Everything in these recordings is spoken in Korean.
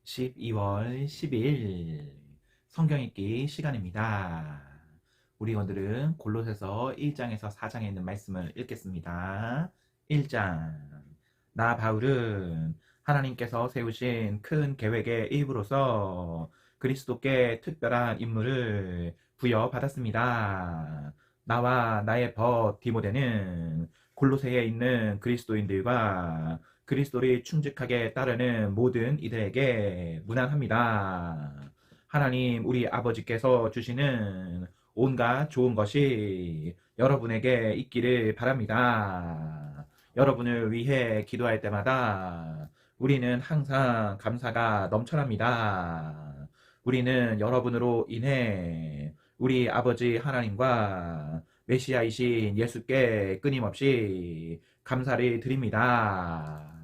12월 10일 성경 읽기 시간입니다. 우리 오늘은 골로새서 1장에서 4장에 있는 말씀을 읽겠습니다. 1장. 나 바울은 하나님께서 세우신 큰 계획의 일부로서 그리스도께 특별한 임무를 부여받았습니다. 나와 나의 벗 디모데는 골로새에 있는 그리스도인들과 그리스도를 충직하게 따르는 모든 이들에게 문안합니다. 하나님 우리 아버지께서 주시는 온갖 좋은 것이 여러분에게 있기를 바랍니다. 여러분을 위해 기도할 때마다 우리는 항상 감사가 넘쳐납니다. 우리는 여러분으로 인해 우리 아버지 하나님과 메시아이신 예수께 끊임없이 감사를 드립니다.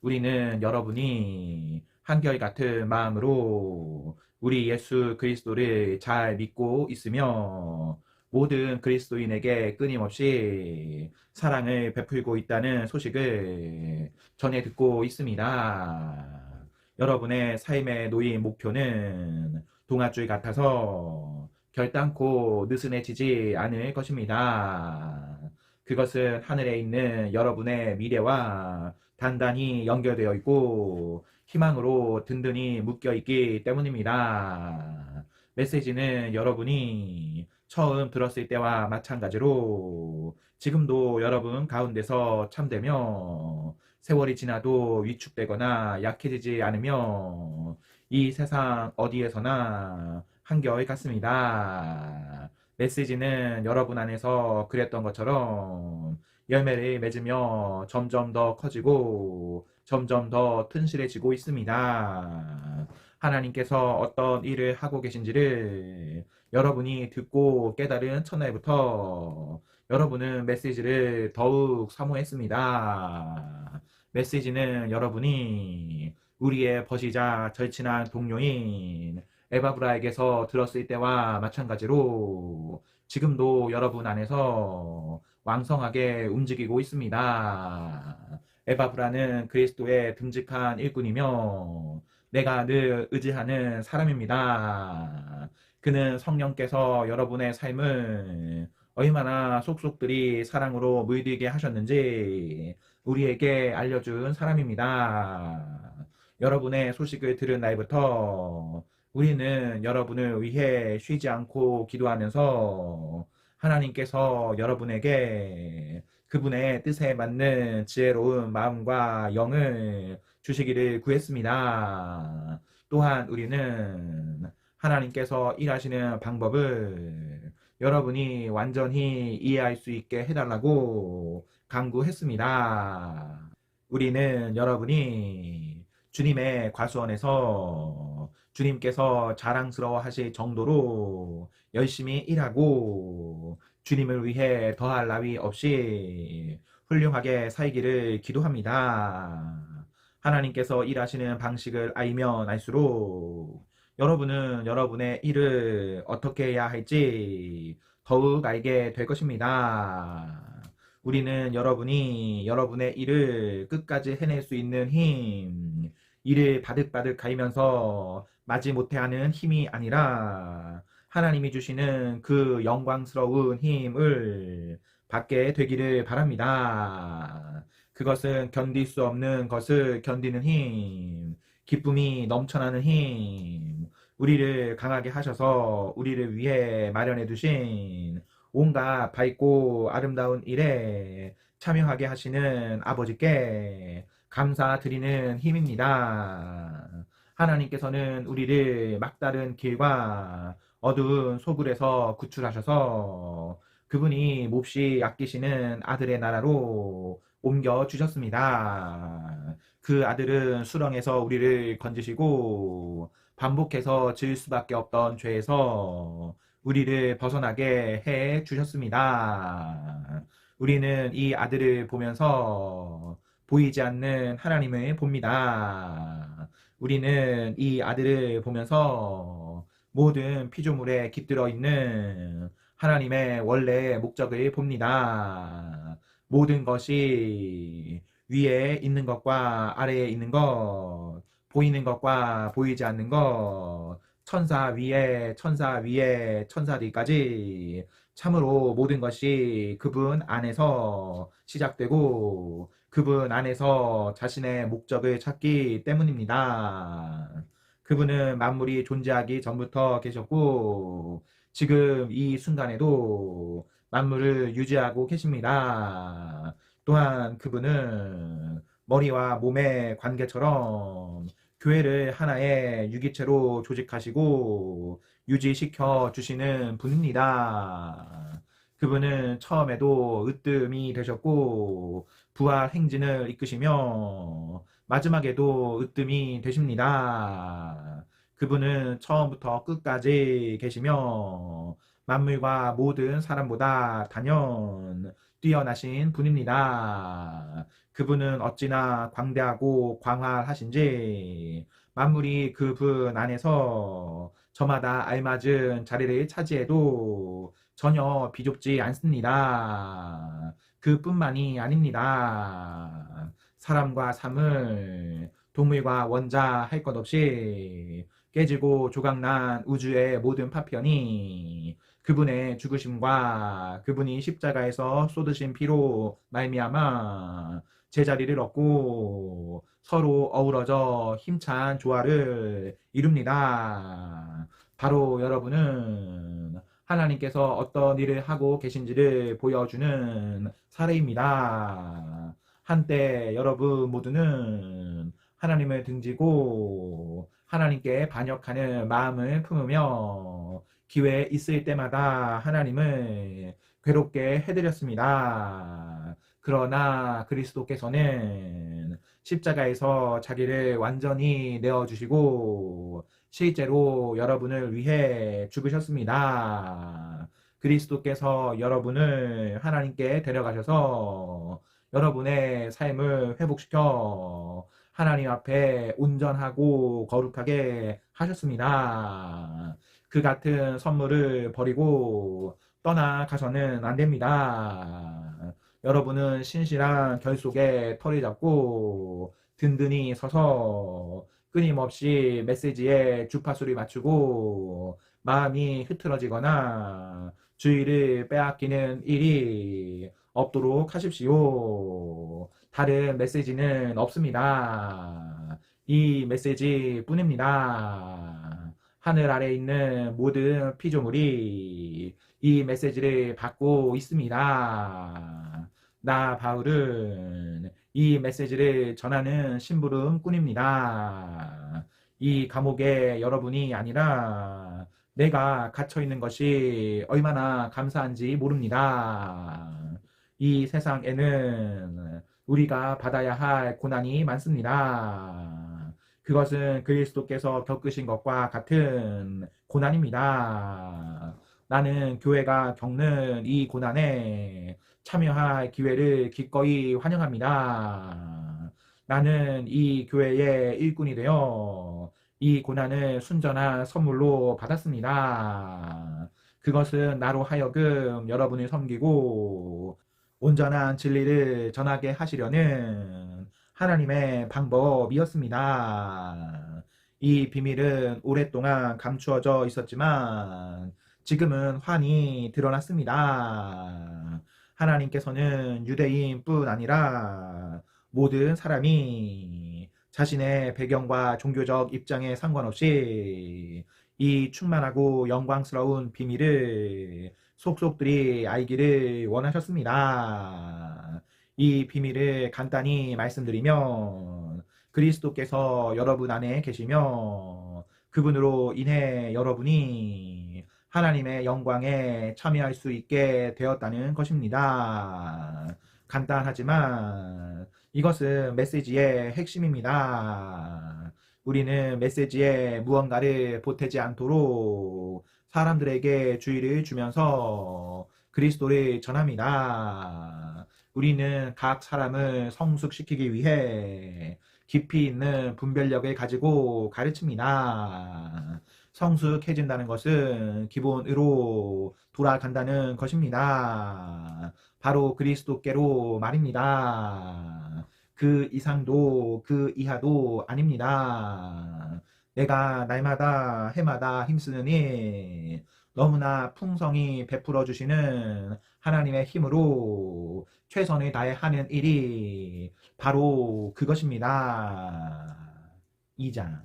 우리는 여러분이 한결같은 마음으로 우리 예수 그리스도를 잘 믿고 있으며 모든 그리스도인에게 끊임없이 사랑을 베풀고 있다는 소식을 전해 듣고 있습니다. 여러분의 삶의 놓인 목표는 동아줄 같아서 결단코 느슨해지지 않을 것입니다. 그것은 하늘에 있는 여러분의 미래와 단단히 연결되어 있고 희망으로 든든히 묶여 있기 때문입니다. 메시지는 여러분이 처음 들었을 때와 마찬가지로 지금도 여러분 가운데서 참되며 세월이 지나도 위축되거나 약해지지 않으며 이 세상 어디에서나 한결같습니다. 메시지는 여러분 안에서 그랬던 것처럼 열매를 맺으며 점점 더 커지고 점점 더 튼실해지고 있습니다. 하나님께서 어떤 일을 하고 계신지를 여러분이 듣고 깨달은 첫날부터 여러분은 메시지를 더욱 사모했습니다. 메시지는 여러분이 우리의 벗이자 절친한 동료인 에바브라에게서 들었을 때와 마찬가지로 지금도 여러분 안에서 왕성하게 움직이고 있습니다. 에바브라는 그리스도의 듬직한 일꾼이며 내가 늘 의지하는 사람입니다. 그는 성령께서 여러분의 삶을 얼마나 속속들이 사랑으로 물들게 하셨는지 우리에게 알려준 사람입니다. 여러분의 소식을 들은 날부터 우리는 여러분을 위해 쉬지 않고 기도하면서 하나님께서 여러분에게 그분의 뜻에 맞는 지혜로운 마음과 영을 주시기를 구했습니다. 또한 우리는 하나님께서 일하시는 방법을 여러분이 완전히 이해할 수 있게 해달라고 간구했습니다. 우리는 여러분이 주님의 과수원에서 주님께서 자랑스러워 하실 정도로 열심히 일하고 주님을 위해 더할 나위 없이 훌륭하게 살기를 기도합니다. 하나님께서 일하시는 방식을 알면 알수록 여러분은 여러분의 일을 어떻게 해야 할지 더욱 알게 될 것입니다. 우리는 여러분이 여러분의 일을 끝까지 해낼 수 있는 힘, 일을 바득바득 갈면서 마지못해 하는 힘이 아니라 하나님이 주시는 그 영광스러운 힘을 받게 되기를 바랍니다. 그것은 견딜 수 없는 것을 견디는 힘, 기쁨이 넘쳐나는 힘, 우리를 강하게 하셔서 우리를 위해 마련해 두신 온갖 밝고 아름다운 일에 참여하게 하시는 아버지께 감사드리는 힘입니다. 하나님께서는 우리를 막다른 길과 어두운 소굴에서 구출하셔서 그분이 몹시 아끼시는 아들의 나라로 옮겨 주셨습니다. 그 아들은 수렁에서 우리를 건지시고 반복해서 지을 수밖에 없던 죄에서 우리를 벗어나게 해 주셨습니다. 우리는 이 아들을 보면서 보이지 않는 하나님을 봅니다. 우리는 이 아들을 보면서 모든 피조물에 깃들어 있는 하나님의 원래 목적을 봅니다. 모든 것이 위에 있는 것과 아래에 있는 것, 보이는 것과 보이지 않는 것, 천사 위에 천사 위에 천사들까지 참으로 모든 것이 그분 안에서 시작되고 그분 안에서 자신의 목적을 찾기 때문입니다. 그분은 만물이 존재하기 전부터 계셨고 지금 이 순간에도 만물을 유지하고 계십니다. 또한 그분은 머리와 몸의 관계처럼 교회를 하나의 유기체로 조직하시고 유지시켜 주시는 분입니다. 그분은 처음에도 으뜸이 되셨고 부활 행진을 이끄시며 마지막에도 으뜸이 되십니다. 그분은 처음부터 끝까지 계시며 만물과 모든 사람보다 단연 뛰어나신 분입니다. 그분은 어찌나 광대하고 광활하신지 만물이 그분 안에서 저마다 알맞은 자리를 차지해도 전혀 비좁지 않습니다. 그뿐만이 아닙니다. 사람과 사물, 동물과 원자 할 것 없이 깨지고 조각난 우주의 모든 파편이 그분의 죽으심과 그분이 십자가에서 쏟으신 피로 말미암아 제자리를 얻고 서로 어우러져 힘찬 조화를 이룹니다. 바로 여러분은 하나님께서 어떤 일을 하고 계신지를 보여주는 사례입니다. 한때 여러분 모두는 하나님을 등지고 하나님께 반역하는 마음을 품으며 기회 있을 때마다 하나님을 괴롭게 해드렸습니다. 그러나 그리스도께서는 십자가에서 자기를 완전히 내어주시고 실제로 여러분을 위해 죽으셨습니다. 그리스도께서 여러분을 하나님께 데려가셔서 여러분의 삶을 회복시켜 하나님 앞에 온전하고 거룩하게 하셨습니다. 그 같은 선물을 버리고 떠나가서는 안 됩니다. 여러분은 신실한 결속에 털을 잡고 든든히 서서 끊임없이 메시지에 주파수를 맞추고 마음이 흐트러지거나 주의를 빼앗기는 일이 없도록 하십시오. 다른 메시지는 없습니다. 이 메시지 뿐입니다. 하늘 아래 있는 모든 피조물이 이 메시지를 받고 있습니다. 나 바울은 이 메시지를 전하는 심부름꾼입니다. 이 감옥에 여러분이 아니라 내가 갇혀 있는 것이 얼마나 감사한지 모릅니다. 이 세상에는 우리가 받아야 할 고난이 많습니다. 그것은 그리스도께서 겪으신 것과 같은 고난입니다. 나는 교회가 겪는 이 고난에 참여할 기회를 기꺼이 환영합니다. 나는 이 교회의 일꾼이 되어 이 고난을 순전한 선물로 받았습니다. 그것은 나로 하여금 여러분을 섬기고 온전한 진리를 전하게 하시려는 하나님의 방법이었습니다. 이 비밀은 오랫동안 감추어져 있었지만 지금은 환히 드러났습니다. 하나님께서는 유대인뿐 아니라 모든 사람이 자신의 배경과 종교적 입장에 상관없이 이 충만하고 영광스러운 비밀을 속속들이 알기를 원하셨습니다. 이 비밀을 간단히 말씀드리면 그리스도께서 여러분 안에 계시며 그분으로 인해 여러분이 하나님의 영광에 참여할 수 있게 되었다는 것입니다. 간단하지만 이것은 메시지의 핵심입니다. 우리는 메시지에 무언가를 보태지 않도록 사람들에게 주의를 주면서 그리스도를 전합니다. 우리는 각 사람을 성숙시키기 위해 깊이 있는 분별력을 가지고 가르칩니다. 성숙해진다는 것은 기본으로 돌아간다는 것입니다. 바로 그리스도께로 말입니다. 그 이상도 그 이하도 아닙니다. 내가 날마다 해마다 힘쓰느니 너무나 풍성히 베풀어 주시는 하나님의 힘으로 최선을 다해 하는 일이 바로 그것입니다. 2장.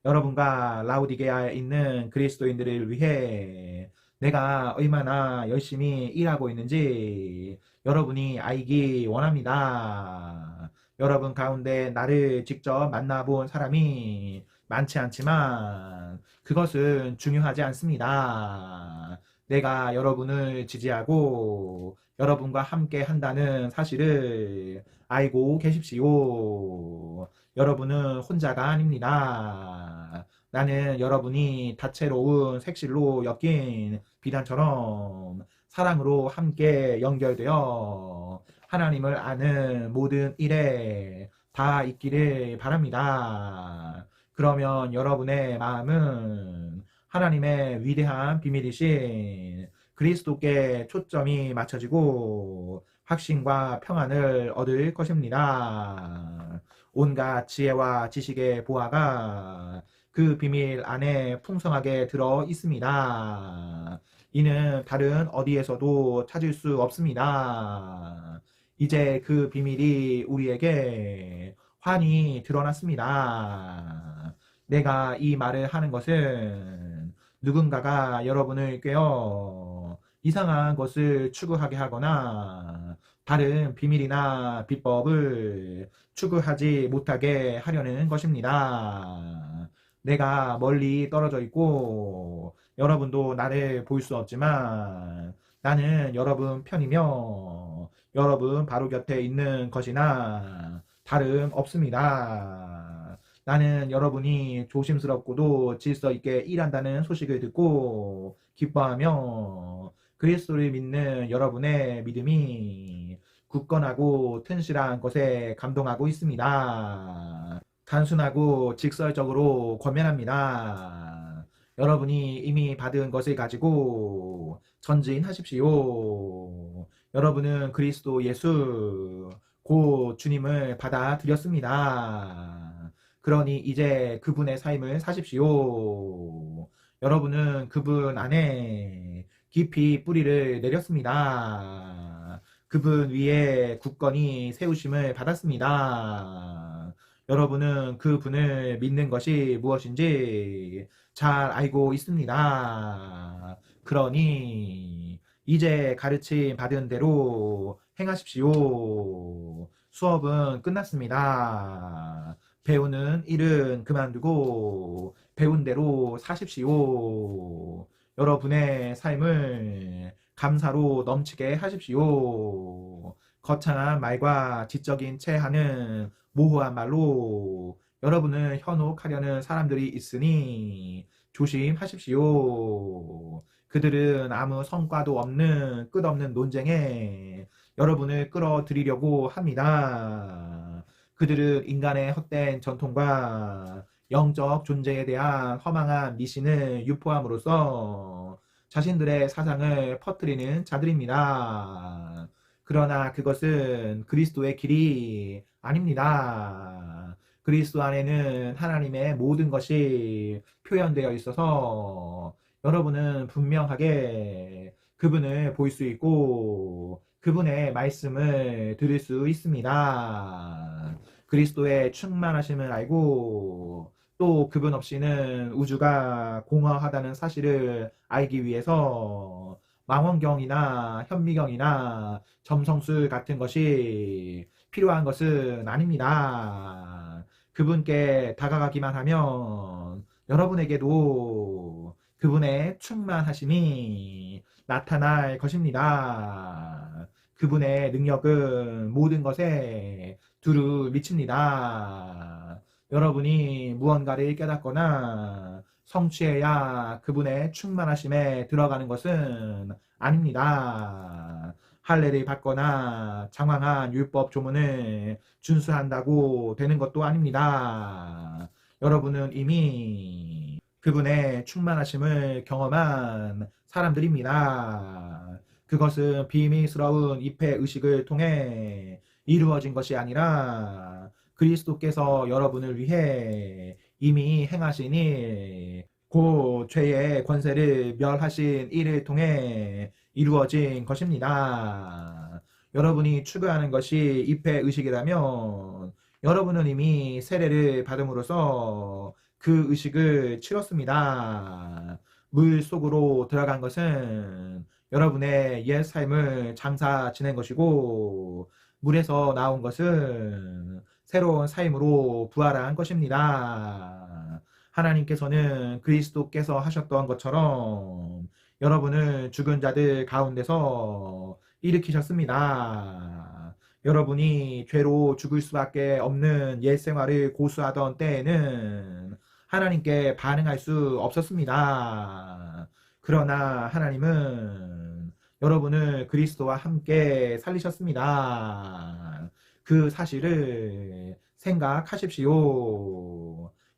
여러분과 라우디게아에 있는 그리스도인들을 위해 내가 얼마나 열심히 일하고 있는지 여러분이 알기 원합니다. 여러분 가운데 나를 직접 만나본 사람이 많지 않지만 그것은 중요하지 않습니다. 내가 여러분을 지지하고 여러분과 함께 한다는 사실을 알고 계십시오. 여러분은 혼자가 아닙니다. 나는 여러분이 다채로운 색실로 엮인 비단처럼 사랑으로 함께 연결되어 하나님을 아는 모든 일에 다 있기를 바랍니다. 그러면 여러분의 마음은 하나님의 위대한 비밀이신 그리스도께 초점이 맞춰지고 확신과 평안을 얻을 것입니다. 온갖 지혜와 지식의 보화가 그 비밀 안에 풍성하게 들어 있습니다. 이는 다른 어디에서도 찾을 수 없습니다. 이제 그 비밀이 우리에게 환히 드러났습니다. 내가 이 말을 하는 것은 누군가가 여러분을 꿰어 이상한 것을 추구하게 하거나 다른 비밀이나 비법을 추구하지 못하게 하려는 것입니다. 내가 멀리 떨어져 있고 여러분도 나를 볼 수 없지만 나는 여러분 편이며 여러분 바로 곁에 있는 것이나 다름없습니다. 나는 여러분이 조심스럽고도 질서 있게 일한다는 소식을 듣고 기뻐하며 그리스도를 믿는 여러분의 믿음이 굳건하고 튼실한 것에 감동하고 있습니다. 단순하고 직설적으로 권면합니다. 여러분이 이미 받은 것을 가지고 전진하십시오. 여러분은 그리스도 예수, 곧 주님을 받아들였습니다. 그러니 이제 그분의 삶을 사십시오. 여러분은 그분 안에 깊이 뿌리를 내렸습니다. 그분 위에 굳건히 세우심을 받았습니다. 여러분은 그분을 믿는 것이 무엇인지 잘 알고 있습니다. 그러니 이제 가르침 받은 대로 행하십시오. 수업은 끝났습니다. 배우는 일은 그만두고 배운 대로 사십시오. 여러분의 삶을 감사로 넘치게 하십시오. 거창한 말과 지적인 채 하는 모호한 말로 여러분을 현혹하려는 사람들이 있으니 조심하십시오. 그들은 아무 성과도 없는 끝없는 논쟁에 여러분을 끌어들이려고 합니다. 그들은 인간의 헛된 전통과 영적 존재에 대한 허망한 미신을 유포함으로써 자신들의 사상을 퍼뜨리는 자들입니다. 그러나 그것은 그리스도의 길이 아닙니다. 그리스도 안에는 하나님의 모든 것이 표현되어 있어서 여러분은 분명하게 그분을 볼 수 있고 그분의 말씀을 들을 수 있습니다. 그리스도의 충만하심을 알고 또 그분 없이는 우주가 공허하다는 사실을 알기 위해서 망원경이나 현미경이나 점성술 같은 것이 필요한 것은 아닙니다. 그분께 다가가기만 하면 여러분에게도 그분의 충만하심이 나타날 것입니다. 그분의 능력은 모든 것에 두루 미칩니다. 여러분이 무언가를 깨닫거나 성취해야 그분의 충만하심에 들어가는 것은 아닙니다. 할례를 받거나 장황한 율법 조문을 준수한다고 되는 것도 아닙니다. 여러분은 이미 그분의 충만하심을 경험한 사람들입니다. 그것은 비밀스러운 입회 의식을 통해 이루어진 것이 아니라 그리스도께서 여러분을 위해 이미 행하신 일, 곧 죄의 권세를 멸하신 일을 통해 이루어진 것입니다. 여러분이 추구하는 것이 입회 의식이라면 여러분은 이미 세례를 받음으로써 그 의식을 치렀습니다. 물 속으로 들어간 것은 여러분의 옛 삶을 장사 지낸 것이고, 물에서 나온 것은 새로운 삶으로 부활한 것입니다. 하나님께서는 그리스도께서 하셨던 것처럼 여러분을 죽은 자들 가운데서 일으키셨습니다. 여러분이 죄로 죽을 수밖에 없는 옛 생활을 고수하던 때에는 하나님께 반응할 수 없었습니다. 그러나 하나님은 여러분을 그리스도와 함께 살리셨습니다. 그 사실을 생각하십시오.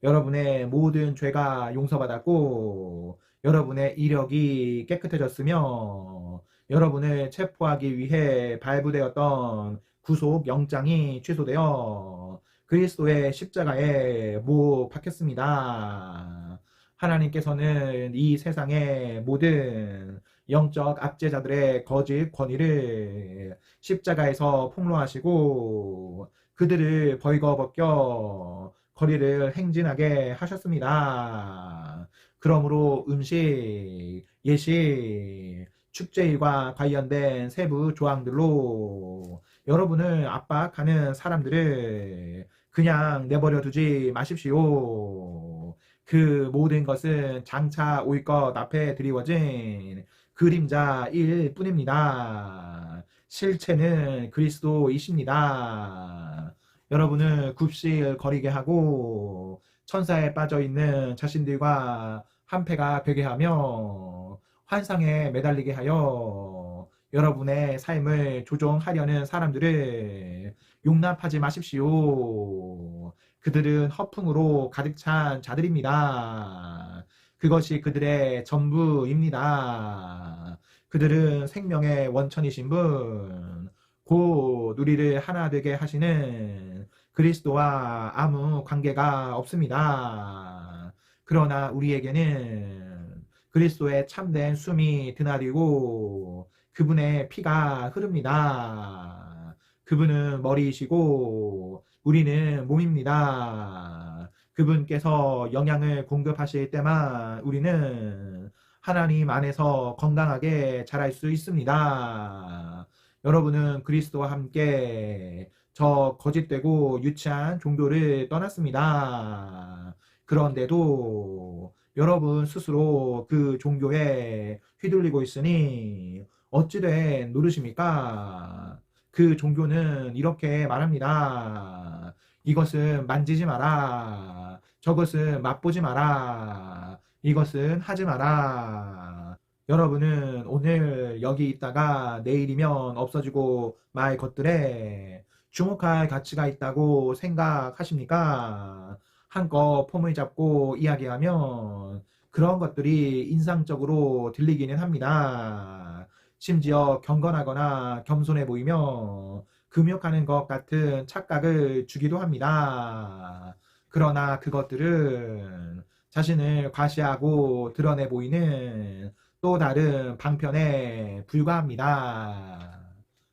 여러분의 모든 죄가 용서받았고 여러분의 이력이 깨끗해졌으며 여러분을 체포하기 위해 발부되었던 구속 영장이 취소되어 그리스도의 십자가에 못 박혔습니다. 하나님께서는 이 세상의 모든 영적 압제자들의 거짓 권위를 십자가에서 폭로하시고 그들을 벌거벗겨 거리를 행진하게 하셨습니다. 그러므로 음식, 예식, 축제일과 관련된 세부 조항들로 여러분을 압박하는 사람들을 그냥 내버려 두지 마십시오. 그 모든 것은 장차 올 것 앞에 드리워진 그림자일 뿐입니다. 실체는 그리스도이십니다. 여러분을 굽실거리게 하고 천사에 빠져있는 자신들과 한패가 되게 하며 환상에 매달리게 하여 여러분의 삶을 조종하려는 사람들을 용납하지 마십시오. 그들은 허풍으로 가득 찬 자들입니다. 그것이 그들의 전부입니다. 그들은 생명의 원천이신 분, 곧 우리를 하나 되게 하시는 그리스도와 아무 관계가 없습니다. 그러나 우리에게는 그리스도의 참된 숨이 드나들고 그분의 피가 흐릅니다. 그분은 머리이시고 우리는 몸입니다. 그분께서 영양을 공급하실 때만 우리는 하나님 안에서 건강하게 자랄 수 있습니다. 여러분은 그리스도와 함께 저 거짓되고 유치한 종교를 떠났습니다. 그런데도 여러분 스스로 그 종교에 휘둘리고 있으니 어찌된 노릇입니까? 그 종교는 이렇게 말합니다. 이것은 만지지 마라. 저것은 맛보지 마라. 이것은 하지 마라. 여러분은 오늘 여기 있다가 내일이면 없어지고 말 것들에 주목할 가치가 있다고 생각하십니까? 한껏 폼을 잡고 이야기하면 그런 것들이 인상적으로 들리기는 합니다. 심지어 경건하거나 겸손해 보이며 금욕하는 것 같은 착각을 주기도 합니다. 그러나 그것들은 자신을 과시하고 드러내 보이는 또 다른 방편에 불과합니다.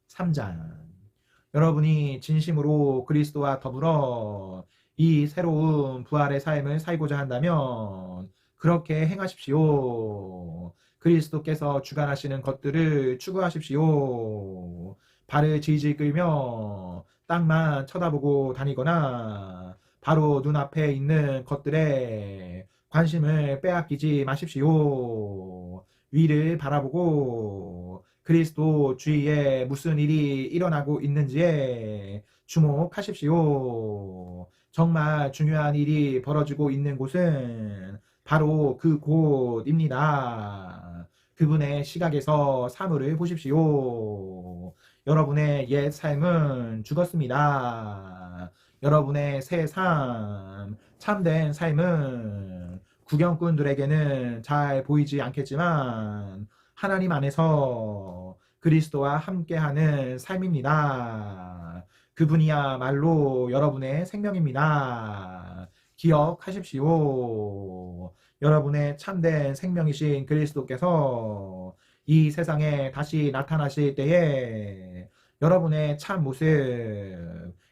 3장. 여러분이 진심으로 그리스도와 더불어 이 새로운 부활의 삶을 살고자 한다면 그렇게 행하십시오. 그리스도께서 주관하시는 것들을 추구하십시오. 발을 질질 끌며 땅만 쳐다보고 다니거나 바로 눈앞에 있는 것들에 관심을 빼앗기지 마십시오. 위를 바라보고 그리스도 주위에 무슨 일이 일어나고 있는지에 주목하십시오. 정말 중요한 일이 벌어지고 있는 곳은 바로 그곳입니다. 그분의 시각에서 사물을 보십시오. 여러분의 옛 삶은 죽었습니다. 여러분의 새 삶, 참된 삶은 구경꾼들에게는 잘 보이지 않겠지만 하나님 안에서 그리스도와 함께하는 삶입니다. 그분이야말로 여러분의 생명입니다. 기억하십시오. 여러분의 참된 생명이신 그리스도께서 이 세상에 다시 나타나실 때에 여러분의 참 모습,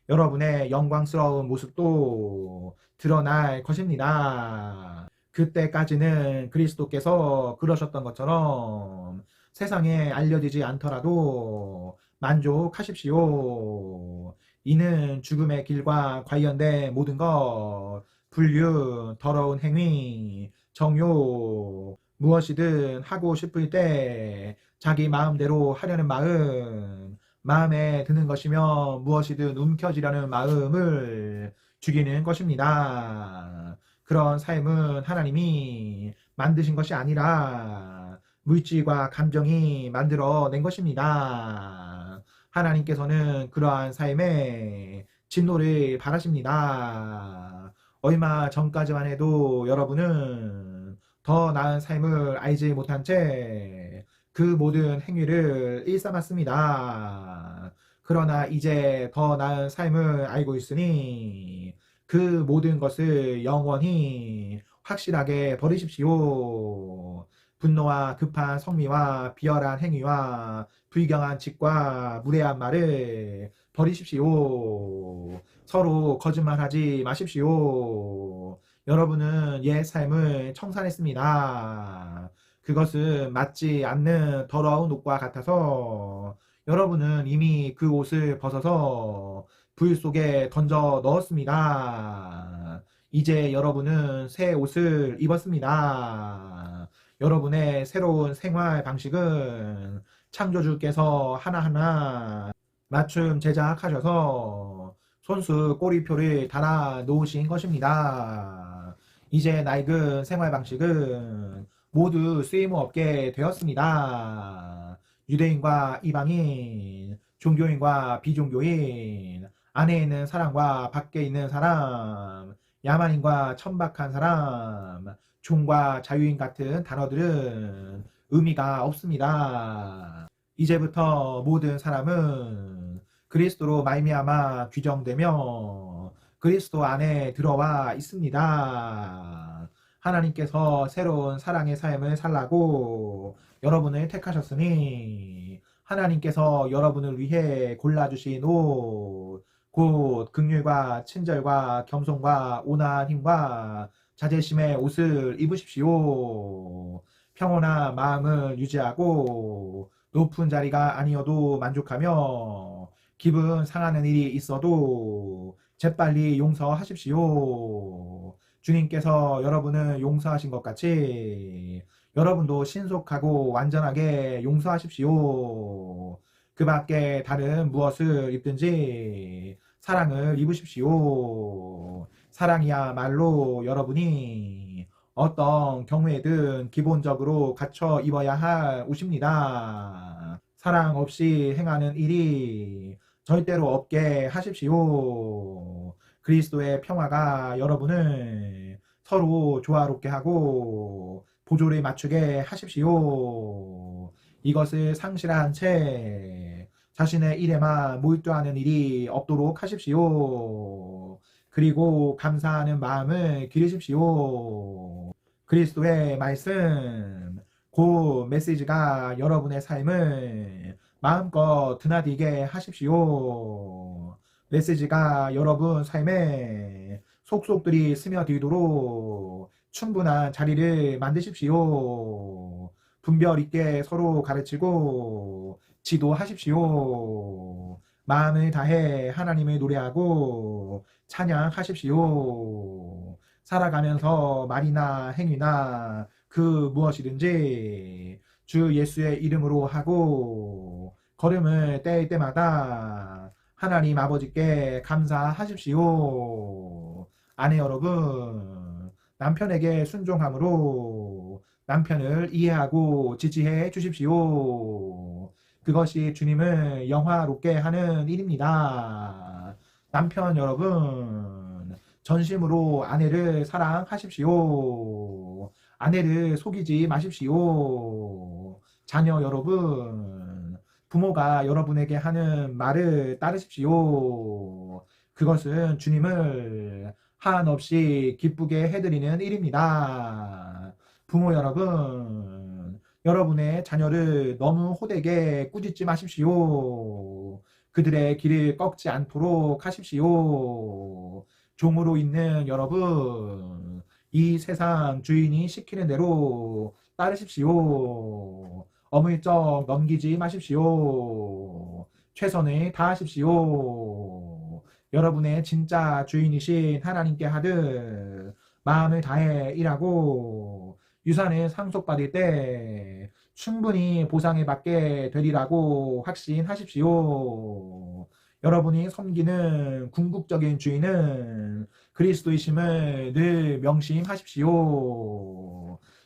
여러분의 영광스러운 모습도 드러날 것입니다. 그때까지는 그리스도께서 그러셨던 것처럼 세상에 알려지지 않더라도 만족하십시오. 이는 죽음의 길과 관련된 모든 것, 불륜, 더러운 행위, 정욕, 무엇이든 하고 싶을 때 자기 마음대로 하려는 마음, 마음에 드는 것이며 무엇이든 움켜쥐려는 마음을 죽이는 것입니다. 그런 삶은 하나님이 만드신 것이 아니라 물질과 감정이 만들어낸 것입니다. 하나님께서는 그러한 삶에 진노를 바라십니다. 얼마 전까지만 해도 여러분은 더 나은 삶을 알지 못한 채 그 모든 행위를 일삼았습니다. 그러나 이제 더 나은 삶을 알고 있으니 그 모든 것을 영원히 확실하게 버리십시오. 분노와 급한 성미와 비열한 행위와 불경한 짓과 무례한 말을 버리십시오. 서로 거짓말하지 마십시오. 여러분은 옛 삶을 청산했습니다. 그것은 맞지 않는 더러운 옷과 같아서 여러분은 이미 그 옷을 벗어서 불 속에 던져 넣었습니다. 이제 여러분은 새 옷을 입었습니다. 여러분의 새로운 생활 방식은 창조주께서 하나하나 맞춤 제작하셔서 손수 꼬리표를 달아 놓으신 것입니다. 이제 낡은 생활 방식은 모두 쓰임없게 되었습니다. 유대인과 이방인, 종교인과 비종교인, 안에 있는 사람과 밖에 있는 사람, 야만인과 천박한 사람, 종과 자유인 같은 단어들은 의미가 없습니다. 이제부터 모든 사람은 그리스도로 말미암아 규정되며 그리스도 안에 들어와 있습니다. 하나님께서 새로운 사랑의 삶을 살라고 여러분을 택하셨으니 하나님께서 여러분을 위해 골라주신 옷, 곧 긍휼과 친절과 겸손과 온화한 힘과 자제심의 옷을 입으십시오. 평온한 마음을 유지하고 높은 자리가 아니어도 만족하며 기분 상하는 일이 있어도 재빨리 용서하십시오. 주님께서 여러분을 용서하신 것 같이 여러분도 신속하고 완전하게 용서하십시오. 그 밖에 다른 무엇을 입든지 사랑을 입으십시오. 사랑이야말로 여러분이 어떤 경우에든 기본적으로 갖춰 입어야 할 옷입니다. 사랑 없이 행하는 일이 절대로 없게 하십시오. 그리스도의 평화가 여러분을 서로 조화롭게 하고 보조를 맞추게 하십시오. 이것을 상실한 채 자신의 일에만 몰두하는 일이 없도록 하십시오. 그리고 감사하는 마음을 기르십시오. 그리스도의 말씀, 그 메시지가 여러분의 삶을 마음껏 드나들게 하십시오. 메시지가 여러분 삶에 속속들이 스며들도록 충분한 자리를 만드십시오. 분별 있게 서로 가르치고 지도하십시오. 마음을 다해 하나님을 노래하고 찬양하십시오. 살아가면서 말이나 행위나 그 무엇이든지 주 예수의 이름으로 하고 걸음을 뗄 때마다 하나님 아버지께 감사하십시오. 아내 여러분, 남편에게 순종함으로 남편을 이해하고 지지해 주십시오. 그것이 주님을 영화롭게 하는 일입니다. 남편 여러분, 전심으로 아내를 사랑하십시오. 아내를 속이지 마십시오. 자녀 여러분, 부모가 여러분에게 하는 말을 따르십시오. 그것은 주님을 한없이 기쁘게 해드리는 일입니다. 부모 여러분, 여러분의 자녀를 너무 호되게 꾸짖지 마십시오. 그들의 길을 꺾지 않도록 하십시오. 종으로 있는 여러분, 이 세상 주인이 시키는 대로 따르십시오. 어물쩍 넘기지 마십시오. 최선을 다하십시오. 여러분의 진짜 주인이신 하나님께 하듯 마음을 다해 일하고 유산을 상속받을 때 충분히 보상을 받게 되리라고 확신하십시오. 여러분이 섬기는 궁극적인 주인은 그리스도이심을 늘 명심하십시오.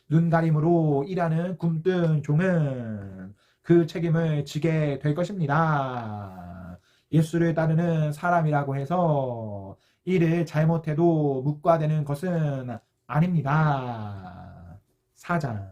눈가림으로 일하는 굼뜬 종은 그 책임을 지게 될 것입니다. 예수를 따르는 사람이라고 해서 일을 잘못해도 묵과되는 것은 아닙니다. 4장.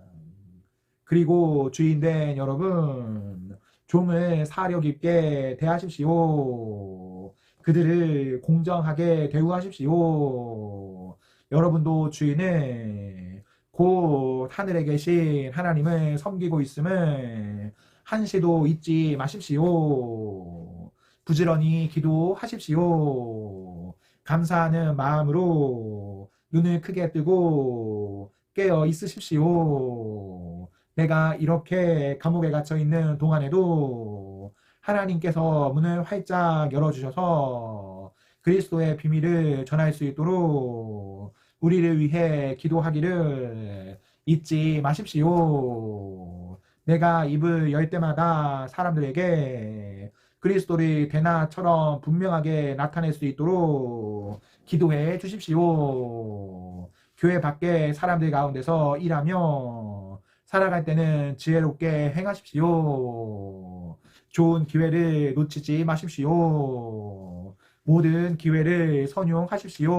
그리고 주인된 여러분, 종을 사려 깊게 대하십시오. 그들을 공정하게 대우하십시오. 여러분도 주인을 곧 하늘에 계신 하나님을 섬기고 있음을 한시도 잊지 마십시오. 부지런히 기도하십시오. 감사하는 마음으로 눈을 크게 뜨고 깨어 있으십시오. 내가 이렇게 감옥에 갇혀 있는 동안에도 하나님께서 문을 활짝 열어주셔서 그리스도의 비밀을 전할 수 있도록 우리를 위해 기도하기를 잊지 마십시오. 내가 입을 열 때마다 사람들에게 그리스도를 대낮처럼 분명하게 나타낼 수 있도록 기도해 주십시오. 교회 밖에 사람들 가운데서 일하며 살아갈 때는 지혜롭게 행하십시오. 좋은 기회를 놓치지 마십시오. 모든 기회를 선용하십시오.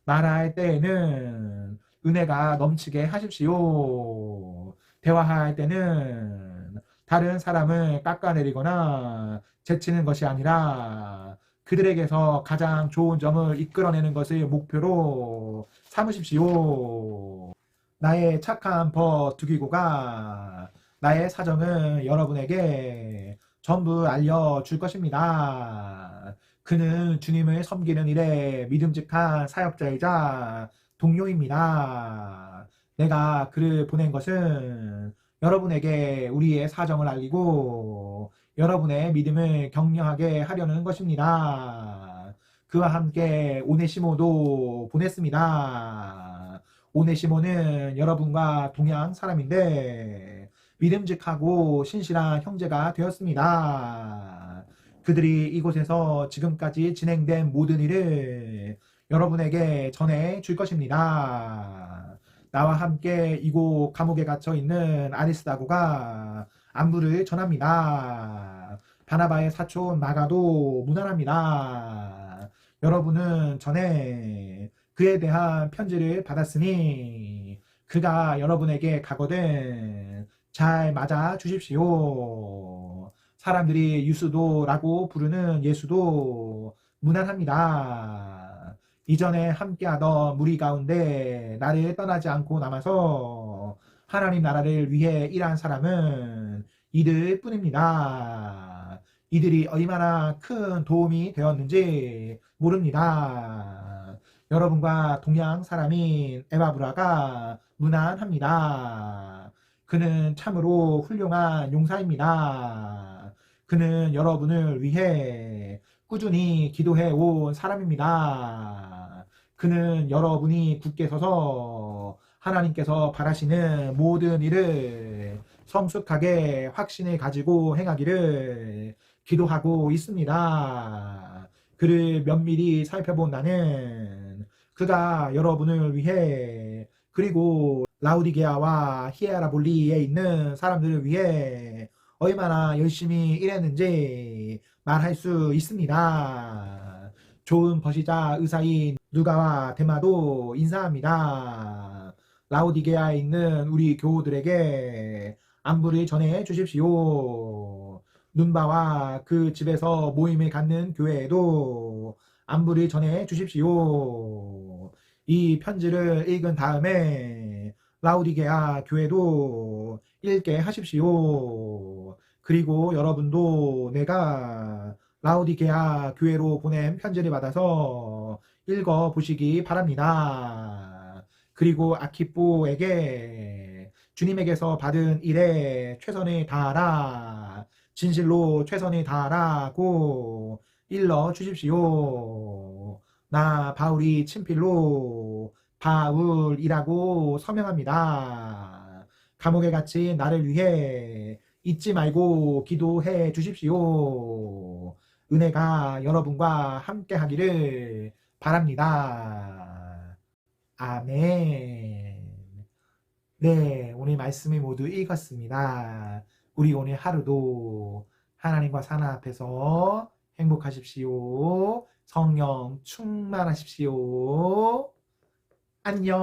말할 때에는 은혜가 넘치게 하십시오. 대화할 때는 다른 사람을 깎아내리거나 제치는 것이 아니라 그들에게서 가장 좋은 점을 이끌어내는 것을 목표로 삼으십시오. 나의 착한 버두기고가 나의 사정을 여러분에게 전부 알려줄 것입니다. 그는 주님을 섬기는 일에 믿음직한 사역자이자 동료입니다. 내가 그를 보낸 것은 여러분에게 우리의 사정을 알리고 여러분의 믿음을 격려하게 하려는 것입니다. 그와 함께 오네시모도 보냈습니다. 오네시모는 여러분과 동양 사람인데 믿음직하고 신실한 형제가 되었습니다. 그들이 이곳에서 지금까지 진행된 모든 일을 여러분에게 전해 줄 것입니다. 나와 함께 이곳 감옥에 갇혀 있는 아리스다고가 안부를 전합니다. 바나바의 사촌 마가도 무난합니다. 여러분은 전에 그에 대한 편지를 받았으니 그가 여러분에게 가거든 잘 맞아 주십시오. 사람들이 유수도라고 부르는 예수도 무난합니다. 이전에 함께하던 무리 가운데 나를 떠나지 않고 남아서 하나님 나라를 위해 일한 사람은 이들 뿐입니다. 이들이 얼마나 큰 도움이 되었는지 모릅니다. 여러분과 동양 사람인 에바브라가 무난합니다. 그는 참으로 훌륭한 용사입니다. 그는 여러분을 위해 꾸준히 기도해 온 사람입니다. 그는 여러분이 굳게 서서 하나님께서 바라시는 모든 일을 성숙하게 확신을 가지고 행하기를 기도하고 있습니다. 그를 면밀히 살펴본 나는 그가 여러분을 위해 그리고 라우디게아와 히에라볼리에 있는 사람들을 위해 얼마나 열심히 일했는지 말할 수 있습니다. 좋은 버시자 의사인 누가와 데마도 인사합니다. 라우디게아에 있는 우리 교우들에게 안부를 전해 주십시오. 눈바와 그 집에서 모임을 갖는 교회에도 안부를 전해 주십시오. 이 편지를 읽은 다음에 라우디게아 교회도 읽게 하십시오. 그리고 여러분도 내가 라우디게아 교회로 보낸 편지를 받아서 읽어 보시기 바랍니다. 그리고 아키뽀에게 주님에게서 받은 일에 최선을 다하라. 진실로 최선을 다하라고 일러 주십시오. 나 바울이 친필로 바울이라고 서명합니다. 감옥에 갇힌 나를 위해 잊지 말고 기도해 주십시오. 은혜가 여러분과 함께 하기를 바랍니다. 아멘. 네, 오늘 말씀을 모두 읽었습니다. 우리 오늘 하루도 하나님과 사나 앞에서 행복하십시오. 성령 충만하십시오. 안녕.